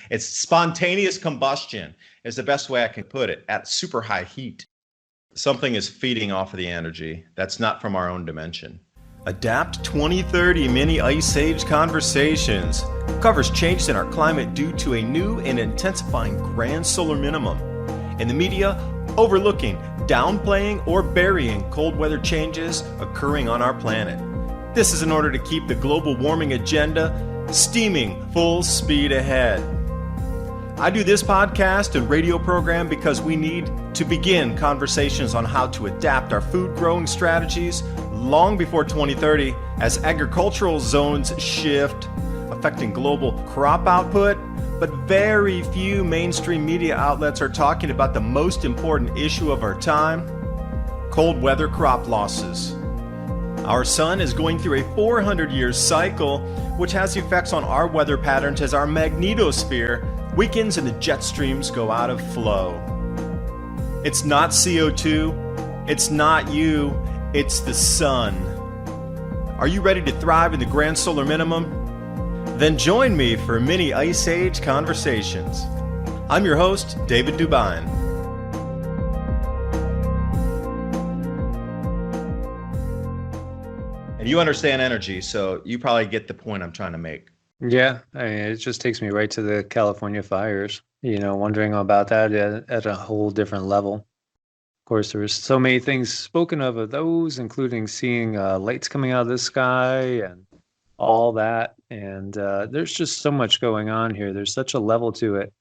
It's spontaneous combustion is the best way I can put it, at super high heat. Something is feeding off of the energy that's not from our own dimension. Adapt 2030 Mini Ice Age Conversations covers changes in our climate due to a new and intensifying grand solar minimum. In the media, overlooking, downplaying, or burying cold weather changes occurring on our planet. This is in order to keep the global warming agenda steaming full speed ahead. I do this podcast and radio program because we need to begin conversations on how to adapt our food growing strategies long before 2030 as agricultural zones shift, affecting global crop output. But very few mainstream media outlets are talking about the most important issue of our time: cold weather crop losses. Our sun is going through a 400-year cycle, which has effects on our weather patterns as our magnetosphere weakens and the jet streams go out of flow. It's not CO2, it's not you, it's the sun. Are you ready to thrive in the grand solar minimum? Then join me for Mini Ice Age Conversations. I'm your host, David DuByne. And you understand energy, so you probably get the point I'm trying to make. Yeah, I mean, it just takes me right to the California fires, wondering about that at a whole different level. Of course, there's so many things spoken of those, including seeing lights coming out of the sky and all that. And there's just so much going on here. There's such a level to it.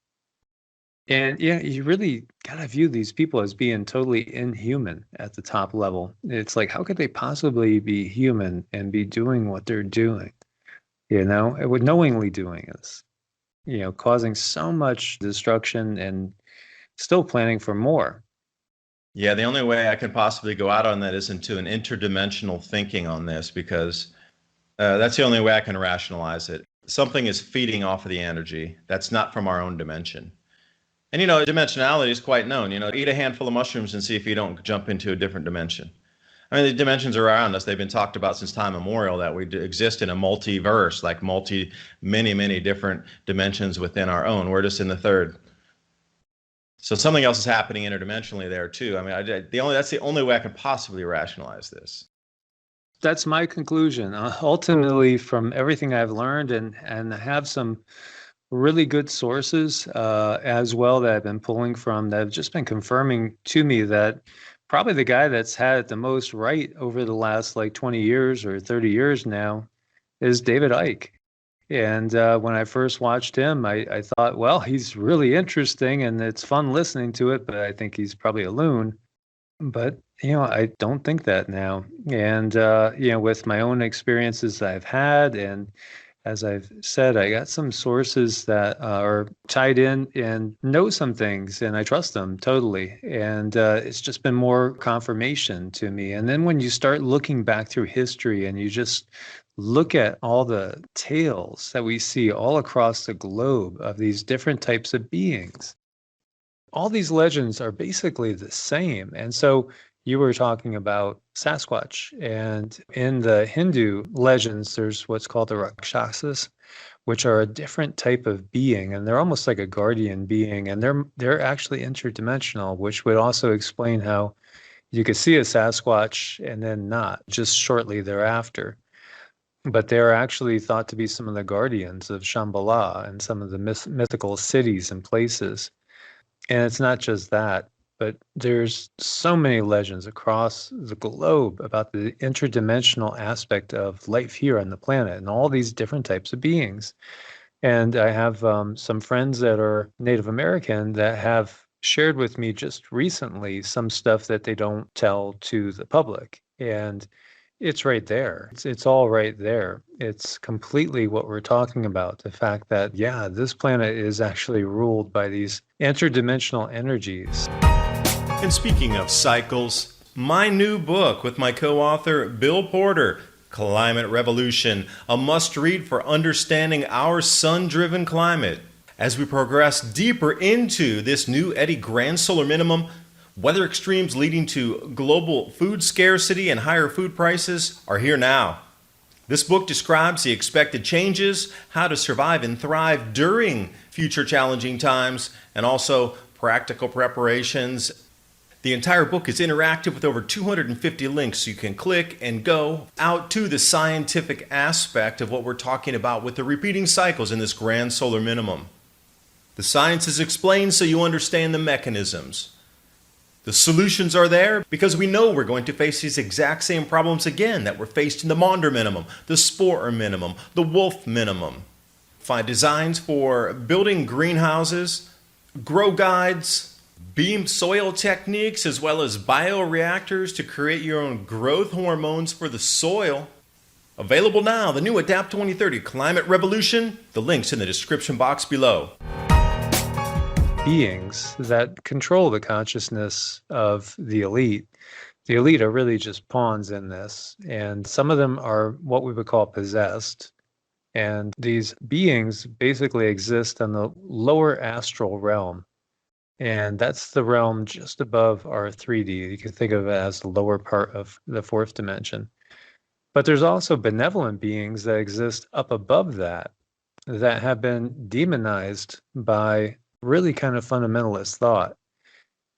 And yeah, you really got to view these people as being totally inhuman at the top level. It's like, how could they possibly be human and be doing what they're doing? With knowingly doing this, causing so much destruction and still planning for more. Yeah, the only way I can possibly go out on that is into an interdimensional thinking on this, because that's the only way I can rationalize it. Something is feeding off of the energy that's not from our own dimension. And, dimensionality is quite known. Eat a handful of mushrooms and see if you don't jump into a different dimension. I mean, the dimensions are around us. They've been talked about since time immemorial, that we exist in a multiverse, like many different dimensions within our own. We're just in the third. So something else is happening interdimensionally there too. I mean, that's the only way I can possibly rationalize this. That's my conclusion. Ultimately, from everything I've learned, and I have some really good sources as well that I've been pulling from, that have just been confirming to me that probably the guy that's had it the most right over the last 20 years or 30 years now is David Icke. And when I first watched him, I thought, well, he's really interesting and it's fun listening to it, but I think he's probably a loon. But, I don't think that now. And, with my own experiences I've had, and as I've said, I got some sources that are tied in and know some things, and I trust them totally. And it's just been more confirmation to me. And then when you start looking back through history and you just look at all the tales that we see all across the globe of these different types of beings, all these legends are basically the same. And so you were talking about Sasquatch, and in the Hindu legends, there's what's called the Rakshasas, which are a different type of being, and they're almost like a guardian being, and they're actually interdimensional, which would also explain how you could see a Sasquatch and then not just shortly thereafter. But they're actually thought to be some of the guardians of Shambhala and some of the mythical cities and places. And it's not just that, but there's so many legends across the globe about the interdimensional aspect of life here on the planet and all these different types of beings. And I have some friends that are Native American that have shared with me just recently some stuff that they don't tell to the public. And it's right there. It's all right there. It's completely what we're talking about. The fact that, yeah, this planet is actually ruled by these interdimensional energies. And speaking of cycles, my new book with my co-author Bill Porter, Climate Revolution, a must-read for understanding our sun-driven climate. As we progress deeper into this new Eddy Grand Solar Minimum, weather extremes leading to global food scarcity and higher food prices are here now. This book describes the expected changes, how to survive and thrive during future challenging times, and also practical preparations. The entire book is interactive with over 250 links, so you can click and go out to the scientific aspect of what we're talking about with the repeating cycles in this grand solar minimum. The science is explained so you understand the mechanisms. The solutions are there because we know we're going to face these exact same problems again that were faced in the Maunder minimum, the Sporer minimum, the Wolf minimum. Find designs for building greenhouses, grow guides, beam soil techniques, as well as bioreactors to create your own growth hormones for the soil. Available now, the new Adapt 2030 Climate Revolution. The link's in the description box below. Beings that control the consciousness of the elite. The elite are really just pawns in this, and some of them are what we would call possessed. And these beings basically exist in the lower astral realm. And that's the realm just above our 3D. You can think of it as the lower part of the fourth dimension. But there's also benevolent beings that exist up above that have been demonized by really kind of fundamentalist thought.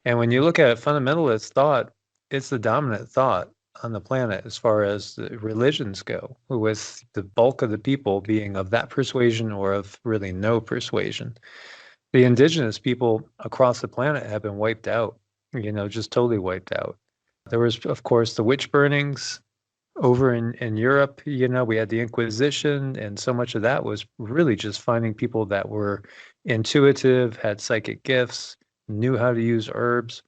And when you look at fundamentalist thought, it's the dominant thought on the planet as far as the religions go, with the bulk of the people being of that persuasion or of really no persuasion. The indigenous people across the planet have been wiped out, just totally wiped out. There was, of course, the witch burnings over in Europe. We had the Inquisition, and so much of that was really just finding people that were intuitive, had psychic gifts, knew how to use herbs.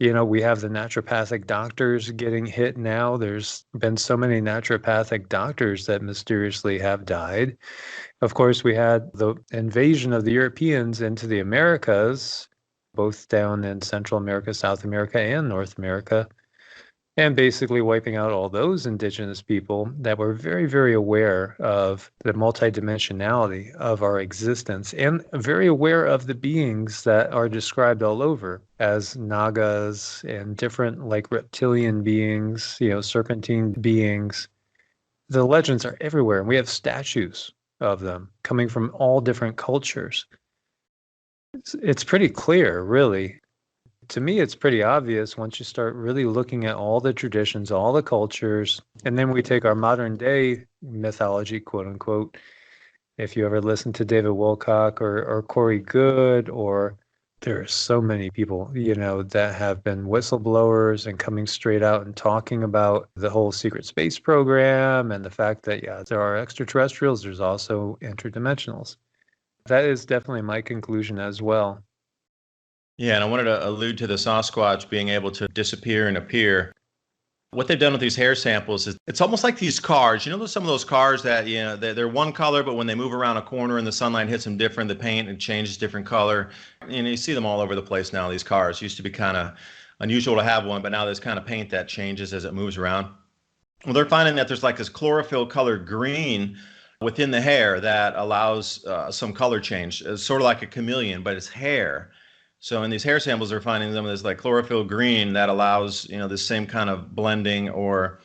We have the naturopathic doctors getting hit now. There's been so many naturopathic doctors that mysteriously have died. Of course, we had the invasion of the Europeans into the Americas, both down in Central America, South America, and North America, and basically wiping out all those indigenous people that were very, very aware of the multidimensionality of our existence and very aware of the beings that are described all over as Nagas and different like reptilian beings, serpentine beings. The legends are everywhere, and we have statues of them coming from all different cultures. It's pretty clear, really. To me, it's pretty obvious once you start really looking at all the traditions, all the cultures, and then we take our modern day mythology, quote unquote. If you ever listen to David Wilcock or Corey Good, or there are so many people, that have been whistleblowers and coming straight out and talking about the whole secret space program and the fact that, there are extraterrestrials, there's also interdimensionals. That is definitely my conclusion as well. Yeah, and I wanted to allude to the Sasquatch being able to disappear and appear. What they've done with these hair samples is it's almost like these cars. There's some of those cars that, they're one color, but when they move around a corner and the sunlight hits them different, the paint and changes different color. You see them all over the place now, these cars. Used to be kind of unusual to have one, but now there's kind of paint that changes as it moves around. Well, they're finding that there's like this chlorophyll colored green within the hair that allows some color change. It's sort of like a chameleon, but it's hair. So in these hair samples, they're finding some of this like chlorophyll green that allows, the same kind of blending or,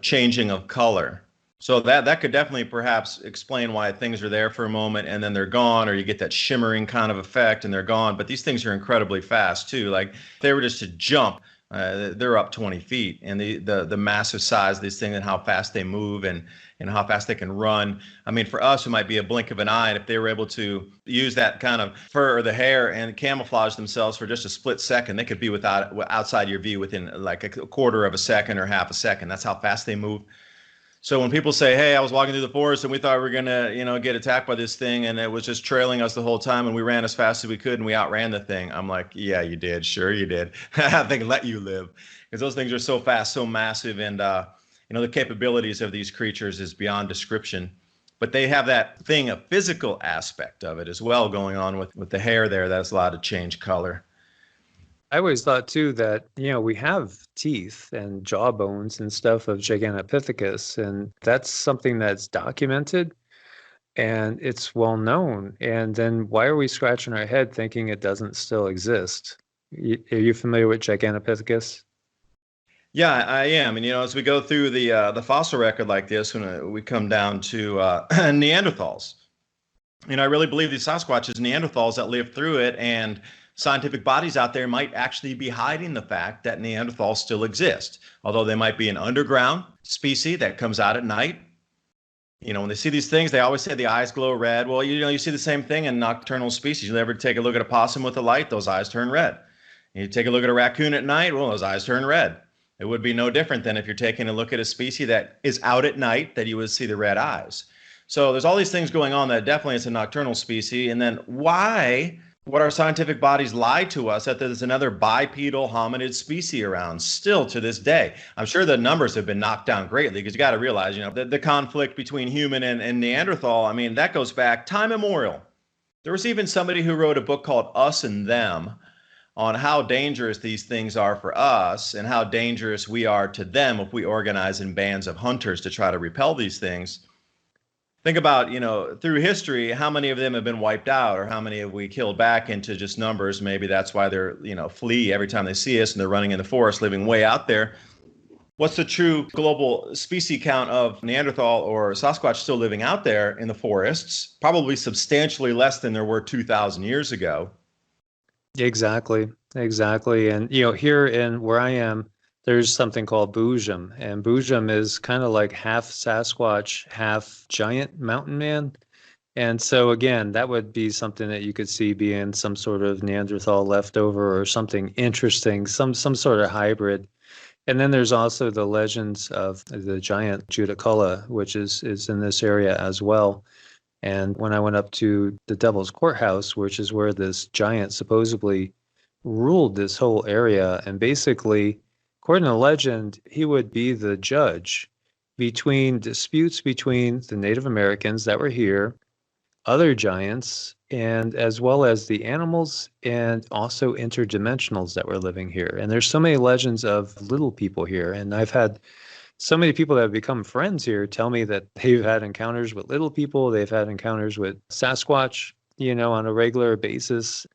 changing of color. So that could definitely perhaps explain why things are there for a moment and then they're gone, or you get that shimmering kind of effect and they're gone. But these things are incredibly fast too. Like if they were just to jump, they're up 20 feet, and the massive size of these things and how fast they move and how fast they can run. I mean, for us, it might be a blink of an eye. And if they were able to use that kind of fur or the hair and camouflage themselves for just a split second, they could be outside your view within like a quarter of a second or half a second. That's how fast they move. So when people say, hey, I was walking through the forest and we thought we were going to, get attacked by this thing, and it was just trailing us the whole time, and we ran as fast as we could and we outran the thing. I'm like, yeah, you did. Sure, you did. That thing let you live, because those things are so fast, so massive. And, the capabilities of these creatures is beyond description. But they have that thing, a physical aspect of it as well going on with the hair there that's allowed to change color. I always thought too that, we have teeth and jaw bones and stuff of Gigantopithecus, and that's something that's documented and it's well known. And then why are we scratching our head thinking it doesn't still exist? Are you familiar with Gigantopithecus? Yeah, I am. And, as we go through the fossil record like this, when we come down to Neanderthals, I really believe these Sasquatches, Neanderthals that lived through it, and scientific bodies out there might actually be hiding the fact that Neanderthals still exist, although they might be an underground species that comes out at night. When they see these things, they always say the eyes glow red. Well, you see the same thing in nocturnal species. You ever take a look at a possum with a light, those eyes turn red. You take a look at a raccoon at night, well, those eyes turn red. It would be no different than if you're taking a look at a species that is out at night, that you would see the red eyes. So there's all these things going on that definitely is a nocturnal species. And then why would our scientific bodies lie to us that there's another bipedal hominid species around still to this day? I'm sure the numbers have been knocked down greatly, because you got to realize, the conflict between human and Neanderthal, I mean, that goes back time immemorial. There was even somebody who wrote a book called Us and Them on how dangerous these things are for us and how dangerous we are to them if we organize in bands of hunters to try to repel these things. Think about, through history, how many of them have been wiped out, or how many have we killed back into just numbers? Maybe that's why they're, flee every time they see us, and they're running in the forest, living way out there. What's the true global species count of Neanderthal or Sasquatch still living out there in the forests? Probably substantially less than there were 2,000 years ago. Exactly. And, here in where I am, there's something called Boojum, and Boojum is kind of like half Sasquatch, half giant mountain man. And so again, that would be something that you could see being some sort of Neanderthal leftover or something interesting, some sort of hybrid. And then there's also the legends of the giant Judaculla, which is in this area as well. And when I went up to the Devil's Courthouse, which is where this giant supposedly ruled this whole area, and basically, according to legend, he would be the judge between disputes between the Native Americans that were here, other giants, and as well as the animals and also interdimensionals that were living here. And there's so many legends of little people here. And I've had so many people that have become friends here tell me that they've had encounters with little people. They've had encounters with Sasquatch, on a regular basis.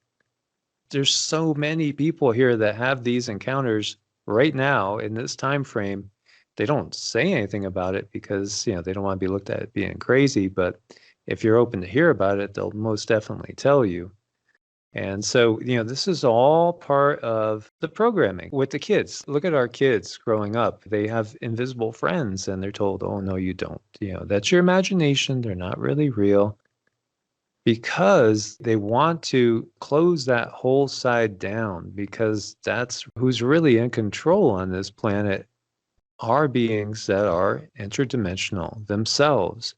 There's so many people here that have these encounters right now in this time frame. They don't say anything about it because, they don't want to be looked at as being crazy. But if you're open to hear about it, they'll most definitely tell you. And so, this is all part of the programming with the kids. Look at our kids growing up. They have invisible friends and they're told, oh, no, you don't. That's your imagination. They're not really real, because they want to close that whole side down, because that's who's really in control on this planet are beings that are interdimensional themselves.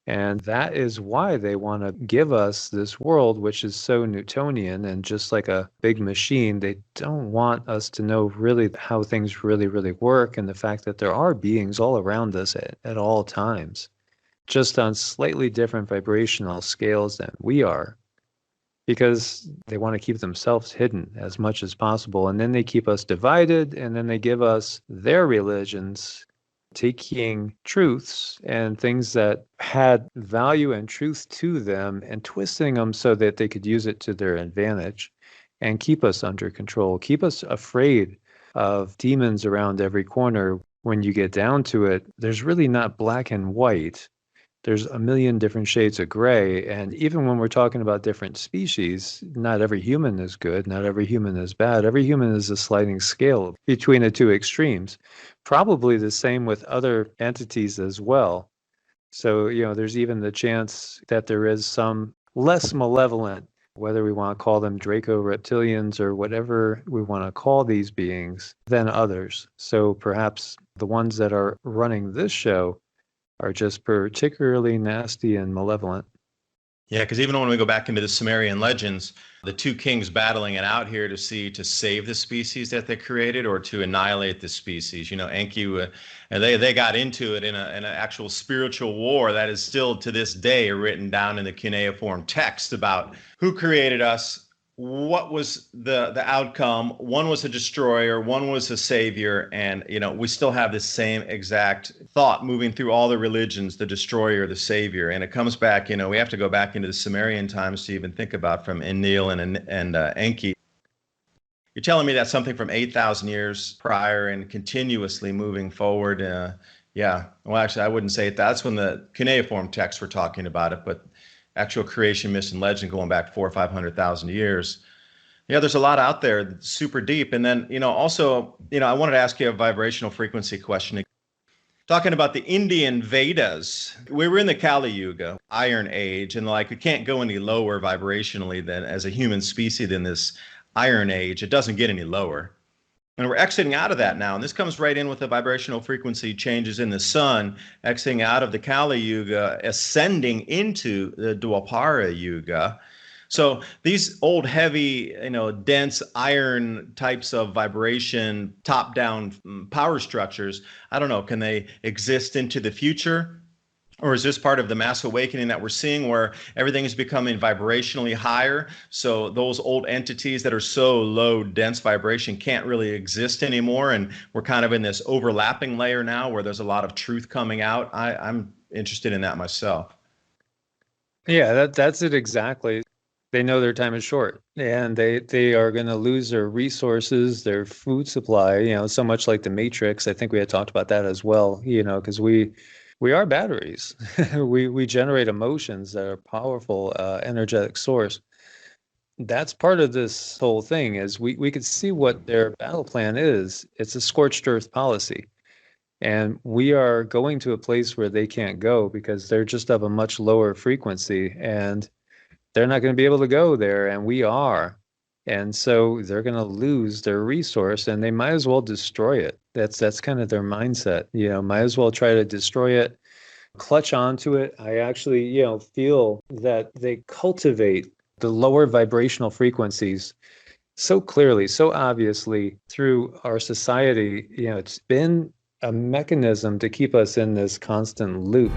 And that is why they want to give us this world, which is so Newtonian and just like a big machine. They don't want us to know really how things really, really work, and the fact that there are beings all around us at all times, just on slightly different vibrational scales than we are, because they want to keep themselves hidden as much as possible. And then they keep us divided, and then they give us their religions, taking truths and things that had value and truth to them and twisting them so that they could use it to their advantage and keep us under control, keep us afraid of demons around every corner. When you get down to it, there's really not black and white. There's a million different shades of gray. And even when we're talking about different species, not every human is good, not every human is bad. Every human is a sliding scale between the two extremes. Probably the same with other entities as well. So, there's even the chance that there is some less malevolent, whether we want to call them Draco reptilians or whatever we want to call these beings, than others. So perhaps the ones that are running this show are just particularly nasty and malevolent. Yeah, because even when we go back into the Sumerian legends, the two kings battling it out here to save the species that they created or to annihilate the species. Enki, and they got into it in an actual spiritual war that is still to this day written down in the cuneiform text about who created us, what was the outcome. One was a destroyer, one was a savior, and we still have the same exact thought moving through all the religions: the destroyer, the savior. And it comes back, we have to go back into the Sumerian times to even think about, from Enlil and Enki. You're telling me that's something from 8,000 years prior and continuously moving forward. Yeah. Well, actually, I wouldn't say it. That's when the cuneiform texts were talking about it, but actual creation, myth, and legend going back 400 or 500,000 years. Yeah, there's a lot out there that's super deep. And then, also, I wanted to ask you a vibrational frequency question. Talking about the Indian Vedas, we were in the Kali Yuga, Iron Age, and we can't go any lower vibrationally than as a human species than this Iron Age. It doesn't get any lower. And we're exiting out of that now. And this comes right in with the vibrational frequency changes in the sun, exiting out of the Kali Yuga, ascending into the Dwapara Yuga. So these old, heavy, dense iron types of vibration, top-down power structures, I don't know, can they exist into the future? Or is this part of the mass awakening that we're seeing where everything is becoming vibrationally higher? So those old entities that are so low, dense vibration can't really exist anymore. And we're kind of in this overlapping layer now where there's a lot of truth coming out. I'm interested in that myself. Yeah, that's it exactly. They know their time is short and they are going to lose their resources, their food supply, so much like the Matrix. I think we had talked about that as well, because we are batteries. we generate emotions that are powerful, energetic source. That's part of this whole thing is we could see what their battle plan is. It's a scorched earth policy. And we are going to a place where they can't go because they're just of a much lower frequency and they're not going to be able to go there, and we are. And so they're going to lose their resource, and they might as well destroy it. That's kind of their mindset. Might as well try to destroy it, clutch onto it. I actually, feel that they cultivate the lower vibrational frequencies so clearly, so obviously through our society. It's been a mechanism to keep us in this constant loop.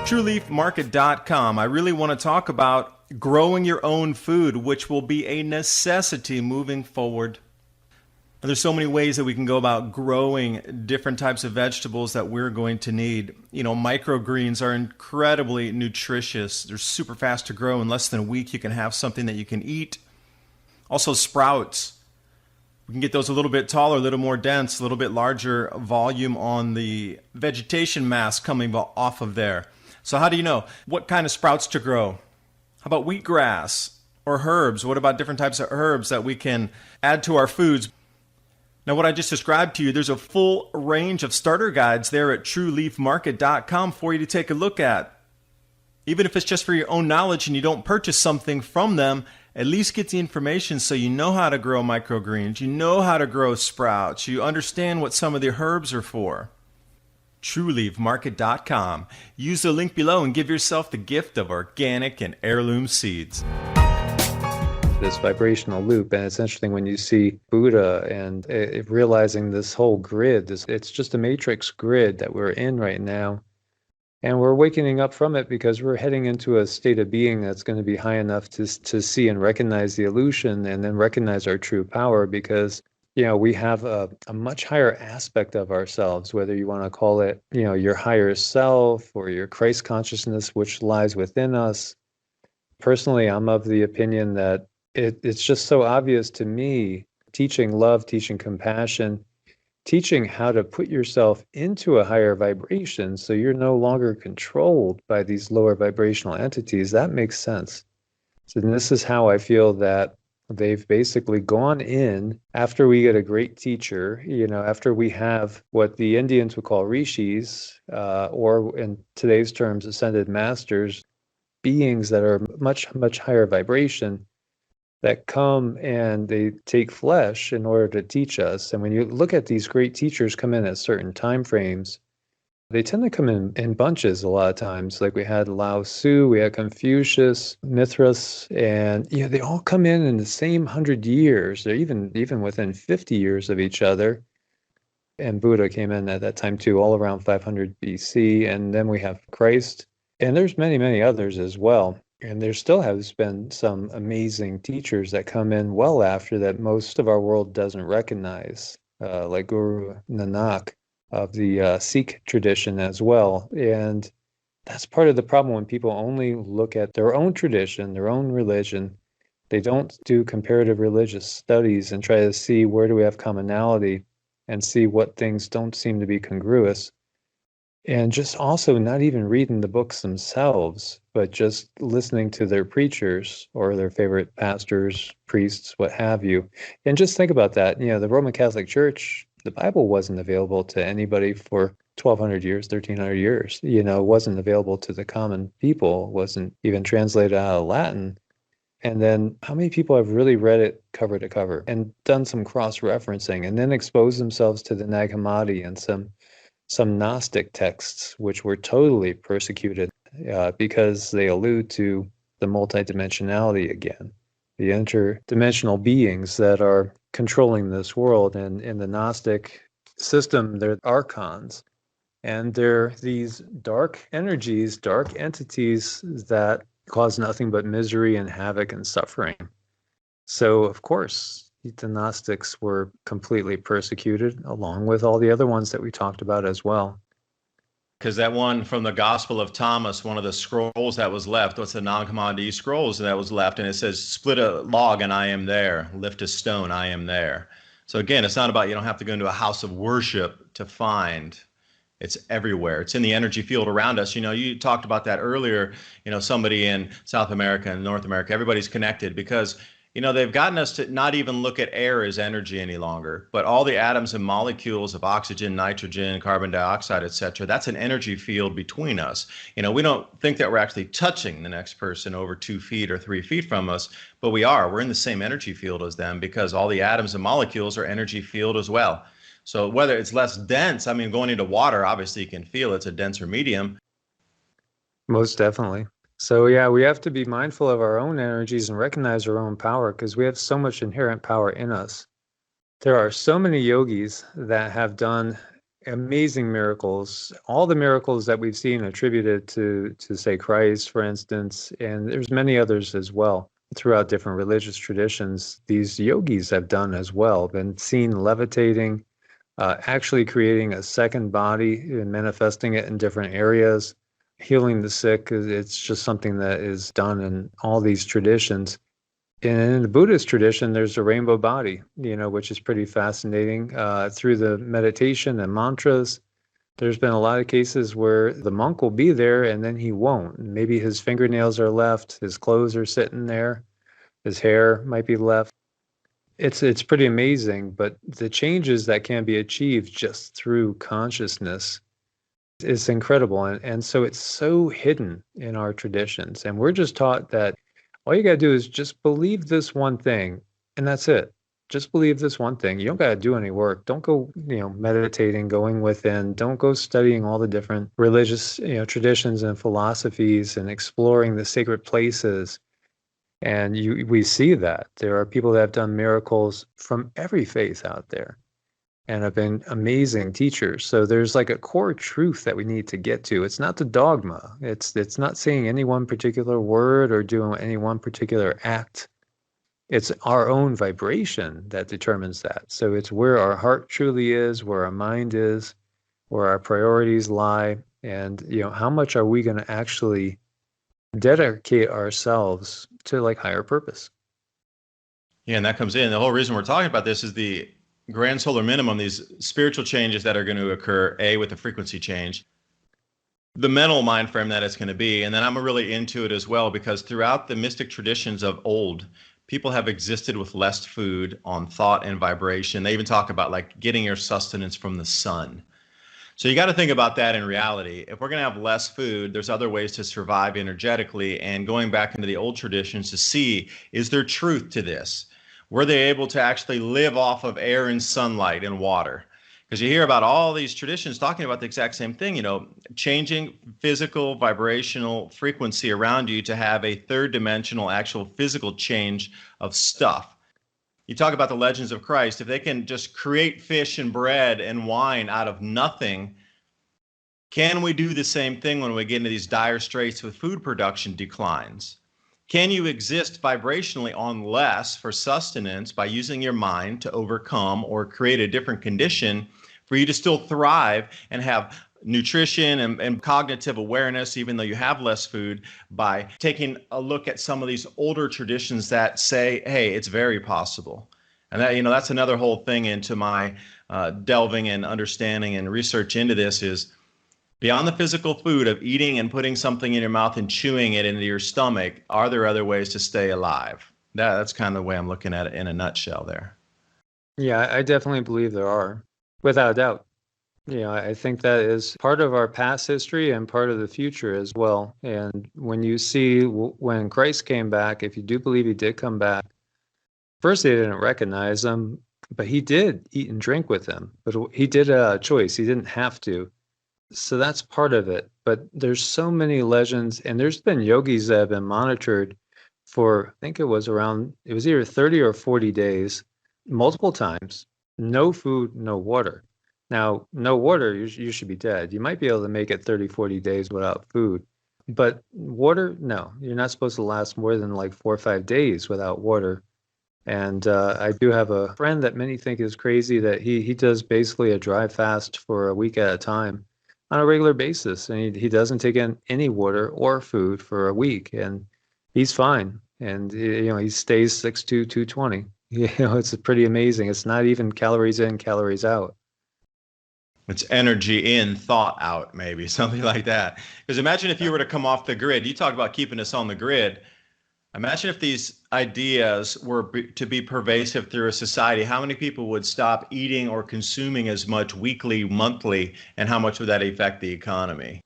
TrueLeafMarket.com. I really want to talk about growing your own food, which will be a necessity moving forward. There's so many ways that we can go about growing different types of vegetables that we're going to need. Microgreens are incredibly nutritious. They're super fast to grow. In less than a week, you can have something that you can eat. Also, sprouts. We can get those a little bit taller, a little more dense, a little bit larger volume on the vegetation mass coming off of there. So how do you know what kind of sprouts to grow? How about wheatgrass or herbs? What about different types of herbs that we can add to our foods? Now, what I just described to you, there's a full range of starter guides there at TrueLeafMarket.com for you to take a look at. Even if it's just for your own knowledge and you don't purchase something from them, at least get the information so you know how to grow microgreens, you know how to grow sprouts, you understand what some of the herbs are for. TrueLeafMarket.com. Use the link below and give yourself the gift of organic and heirloom seeds. This vibrational loop, and it's interesting when you see Buddha and realizing this whole grid, it's just a matrix grid that we're in right now. And we're waking up from it because we're heading into a state of being that's going to be high enough to see and recognize the illusion and then recognize our true power because we have a much higher aspect of ourselves, whether you want to call it, your higher self or your Christ consciousness, which lies within us. Personally, I'm of the opinion that it's just so obvious to me, teaching love, teaching compassion, teaching how to put yourself into a higher vibration so you're no longer controlled by these lower vibrational entities. That makes sense. So this is how I feel that they've basically gone in after we get a great teacher, after we have what the Indians would call rishis, or in today's terms, ascended masters, beings that are much, much higher vibration that come and they take flesh in order to teach us. And when you look at these great teachers come in at certain time frames, they tend to come in bunches a lot of times. Like we had Lao Tzu, we had Confucius, Mithras, and they all come in the same 100 years. They're even within 50 years of each other. And Buddha came in at that time too, all around 500 BC. And then we have Christ, and there's many, many others as well. And there still has been some amazing teachers that come in well after that most of our world doesn't recognize, like Guru Nanak of the Sikh tradition as well. And that's part of the problem when people only look at their own tradition, their own religion, They don't do comparative religious studies and try to see where do we have commonality and see what things don't seem to be congruous. And just also not even reading the books themselves, but just listening to their preachers or their favorite pastors, priests, what have you. And just think about that. The Roman Catholic Church, the Bible wasn't available to anybody for 1,200 years, 1,300 years. It wasn't available to the common people, wasn't even translated out of Latin. And then how many people have really read it cover to cover and done some cross-referencing and then exposed themselves to the Nag Hammadi and some Gnostic texts, which were totally persecuted because they allude to the multidimensionality again, the interdimensional beings that are controlling this world. And in the Gnostic system, they're archons, and they're these dark energies, dark entities that cause nothing but misery and havoc and suffering. So, of course, the Gnostics were completely persecuted, along with all the other ones that we talked about as well. Because that one from the Gospel of Thomas, one of the scrolls that was left, what's the Nag Hammadi scrolls that was left, and it says, split a log and I am there, lift a stone, I am there. So again, it's not about, you don't have to go into a house of worship to find. It's everywhere. It's in the energy field around us. You talked about that earlier, somebody in South America and North America, everybody's connected because they've gotten us to not even look at air as energy any longer, but all the atoms and molecules of oxygen, nitrogen, carbon dioxide, et cetera, that's an energy field between us. We don't think that we're actually touching the next person over 2 feet or 3 feet from us, but we are. We're in the same energy field as them because all the atoms and molecules are energy field as well. So whether it's less dense, going into water, obviously you can feel it's a denser medium. Most definitely. So yeah, we have to be mindful of our own energies and recognize our own power because we have so much inherent power in us. There are so many yogis that have done amazing miracles, all the miracles that we've seen attributed to say Christ, for instance, and there's many others as well throughout different religious traditions. These yogis have done as well, been seen levitating, actually creating a second body and manifesting it in different areas. Healing the sick, it's just something that is done in all these traditions. And in the Buddhist tradition, there's a rainbow body, which is pretty fascinating. Through the meditation and mantras, there's been a lot of cases where the monk will be there and then he won't. Maybe his fingernails are left, his clothes are sitting there, his hair might be left. It's pretty amazing, but the changes that can be achieved just through consciousness is incredible. And so it's so hidden in our traditions. And we're just taught that all you got to do is just believe this one thing, and that's it. Just believe this one thing. You don't got to do any work. Don't go, meditating, going within. Don't go studying all the different religious, traditions and philosophies and exploring the sacred places. And we see that there are people that have done miracles from every faith out there and have been amazing teachers. So there's like a core truth that we need to get to. It's not the dogma. It's not saying any one particular word or doing any one particular act. It's our own vibration that determines that. So it's where our heart truly is, where our mind is, where our priorities lie, and how much are we going to actually dedicate ourselves to like higher purpose. Yeah, and that comes in. The whole reason we're talking about this is the Grand Solar Minimum, these spiritual changes that are going to occur, with the frequency change, the mental mind frame that it's going to be. And then I'm really into it as well, because throughout the mystic traditions of old, people have existed with less food on thought and vibration. They even talk about like getting your sustenance from the sun. So you got to think about that in reality. If we're going to have less food, there's other ways to survive energetically. And going back into the old traditions to see, is there truth to this? Were they able to actually live off of air and sunlight and water? Because you hear about all these traditions talking about the exact same thing, changing physical vibrational frequency around you to have a third dimensional actual physical change of stuff. You talk about the legends of Christ. If they can just create fish and bread and wine out of nothing, can we do the same thing when we get into these dire straits with food production declines? Can you exist vibrationally on less for sustenance by using your mind to overcome or create a different condition for you to still thrive and have nutrition and cognitive awareness, even though you have less food, by taking a look at some of these older traditions that say, hey, it's very possible. And that, that's another whole thing into my delving and understanding and research into this is beyond the physical food of eating and putting something in your mouth and chewing it into your stomach, are there other ways to stay alive? That's kind of the way I'm looking at it in a nutshell there. Yeah, I definitely believe there are, without a doubt. I think that is part of our past history and part of the future as well. And when you see when Christ came back, if you do believe he did come back, first they didn't recognize him, but he did eat and drink with them. But he did a choice. He didn't have to. So that's part of it. But there's so many legends, and there's been yogis that have been monitored for, I think it was either 30 or 40 days, multiple times, no food, no water. Now, no water, you should be dead. You might be able to make it 30, 40 days without food. But water, no. You're not supposed to last more than like 4 or 5 days without water. And I do have a friend that many think is crazy that he does basically a dry fast for a week at a time on a regular basis. And he doesn't take in any water or food for a week. And he's fine. And, he stays 6'2", 220. It's pretty amazing. It's not even calories in, calories out. It's energy in, thought out, maybe, something like that. Because imagine if you were to come off the grid. You talk about keeping us on the grid. Imagine if these ideas were to be pervasive through a society. How many people would stop eating or consuming as much weekly, monthly, and how much would that affect the economy?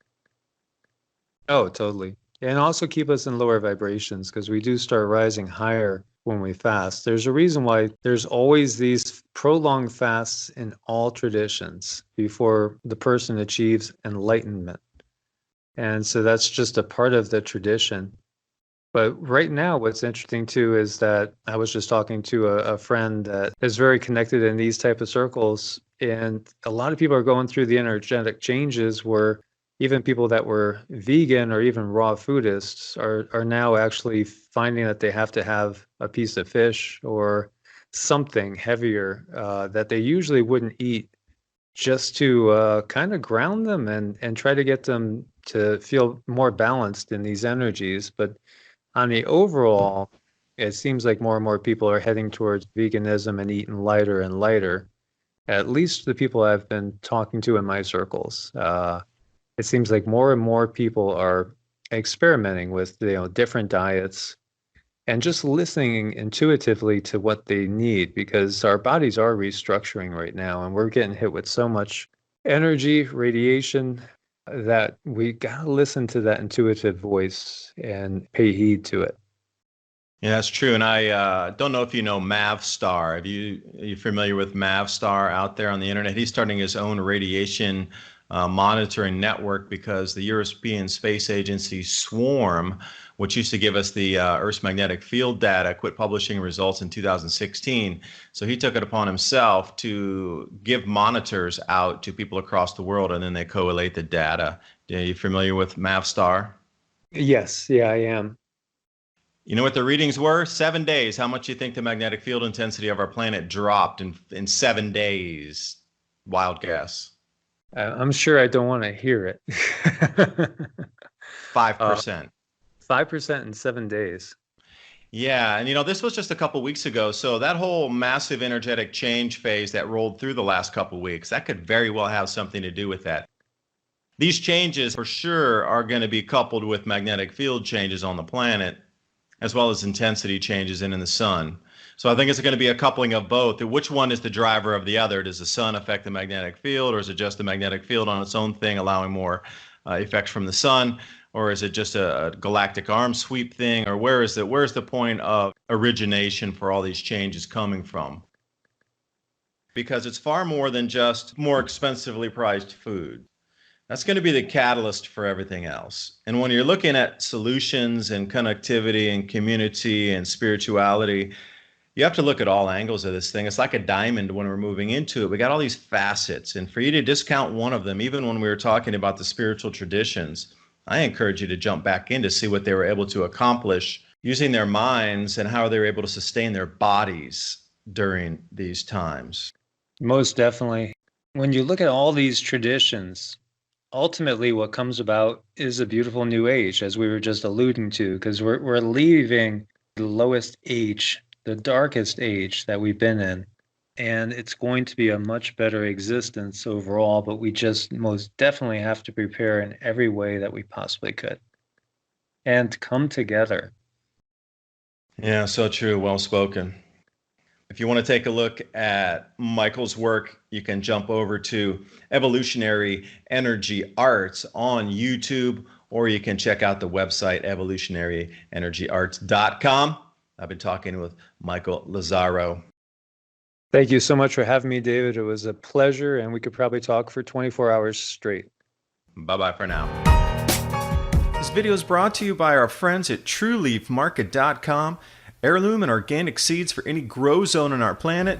Oh, totally. And also keep us in lower vibrations, because we do start rising higher when we fast. There's a reason why there's always these prolonged fasts in all traditions before the person achieves enlightenment. And so that's just a part of the tradition. But right now, what's interesting too is that I was just talking to a friend that is very connected in these type of circles. And a lot of people are going through the energetic changes where even people that were vegan or even raw foodists are now actually finding that they have to have a piece of fish or something heavier that they usually wouldn't eat, just to kind of ground them and try to get them to feel more balanced in these energies. But on the overall, it seems like more and more people are heading towards veganism and eating lighter and lighter. At least the people I've been talking to in my circles. It seems like more and more people are experimenting with different diets and just listening intuitively to what they need, because our bodies are restructuring right now and we're getting hit with so much energy, radiation, that we got to listen to that intuitive voice and pay heed to it. Yeah, that's true. And I don't know if you know Mathstar. Are you familiar with Mathstar out there on the internet? He's starting his own radiation monitoring network because the European Space Agency Swarm, which used to give us the Earth's magnetic field data, quit publishing results in 2016. So he took it upon himself to give monitors out to people across the world, and then they collate the data. Are you familiar with Mathstar? Yes, yeah, I am. You know what the readings were? 7 days. How much do you think the magnetic field intensity of our planet dropped in 7 days? Wild guess. I'm sure I don't want to hear it. 5%. 5% in 7 days. Yeah, and this was just a couple weeks ago. So that whole massive energetic change phase that rolled through the last couple weeks, that could very well have something to do with that. These changes for sure are going to be coupled with magnetic field changes on the planet, as well as intensity changes in the sun. So I think it's going to be a coupling of both. Which one is the driver of the other? Does the sun affect the magnetic field, or is it just the magnetic field on its own thing, allowing more effects from the sun? Or is it just a galactic arm sweep thing? Or where's the point of origination for all these changes coming from? Because it's far more than just more expensively priced food. That's going to be the catalyst for everything else. And when you're looking at solutions and connectivity and community and spirituality, you have to look at all angles of this thing. It's like a diamond when we're moving into it. We got all these facets. And for you to discount one of them, even when we were talking about the spiritual traditions, I encourage you to jump back in to see what they were able to accomplish using their minds and how they were able to sustain their bodies during these times. Most definitely. When you look at all these traditions, ultimately what comes about is a beautiful new age, as we were just alluding to, because we're leaving the lowest age, the darkest age that we've been in. And it's going to be a much better existence overall, but we just most definitely have to prepare in every way that we possibly could and come together. Yeah, so true. Well spoken. If you want to take a look at Michael's work, you can jump over to Evolutionary Energy Arts on YouTube, or you can check out the website evolutionaryenergyarts.com. I've been talking with Michael Lazaro. Thank you so much for having me, David. It was a pleasure, and we could probably talk for 24 hours straight. Bye-bye for now. This video is brought to you by our friends at TrueLeafMarket.com. Heirloom and organic seeds for any grow zone on our planet.